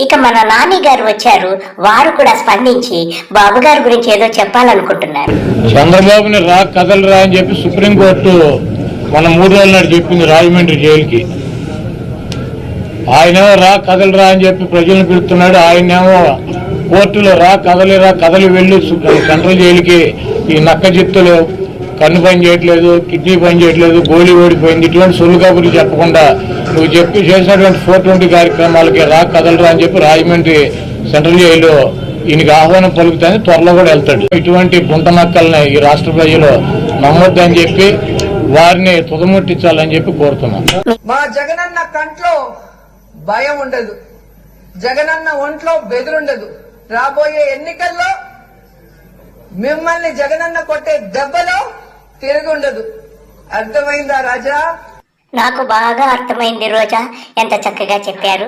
ఇక మన నాని గారు వచ్చారు. వారు కూడా స్పందించి బాబు గారి గురించి ఏదో చెప్పాలనుకుంటున్నారు. చంద్రబాబుని కదలరా అని చెప్పి సుప్రీంకోర్టు మన 3 రోజుల నాడు చెప్పింది రాజమండ్రి జైలుకి. ఆయనేమో కదలరా అని చెప్పి ప్రజలను పిలుస్తున్నాడు. ఆయనేమో కోర్టులో కదలి వెళ్ళి సెంట్రల్ జైలుకి ఈ నక్క జిత్తులు కన్ను పని చేయట్లేదు, కిడ్నీ పని చేయట్లేదు, గోళీ ఓడిపోయింది, ఇటువంటి సొల్లు కబుర్లు చెప్పకుండా నువ్వు చేసినటువంటి 420 కార్యక్రమాలకి కదలరా అని చెప్పి రాజమండ్రి సెంట్రల్ జైలు ఈయనకి ఆహ్వానం పలుకుతాయని త్వరలో కూడా వెళ్తాడు. ఇటువంటి గుంట నక్కల్ని ఈ రాష్ట్ర ప్రజలు నమ్మొద్దని చెప్పి వారిని తుదముట్టించాలని చెప్పి కోరుతున్నాం. మా జగనన్న కంట్లో భయం ఉండదు, జగనన్న ఒంట్లో బెదురుండదు. రాబోయే ఎన్నికల్లో మిమ్మల్ని జగనన్న కొట్టే దెబ్బలో తిరుగుండదు. అర్థమైందా రాజా? నాకు బాగా అర్థమైంది రోజా, ఎంత చక్కగా చెప్పారు.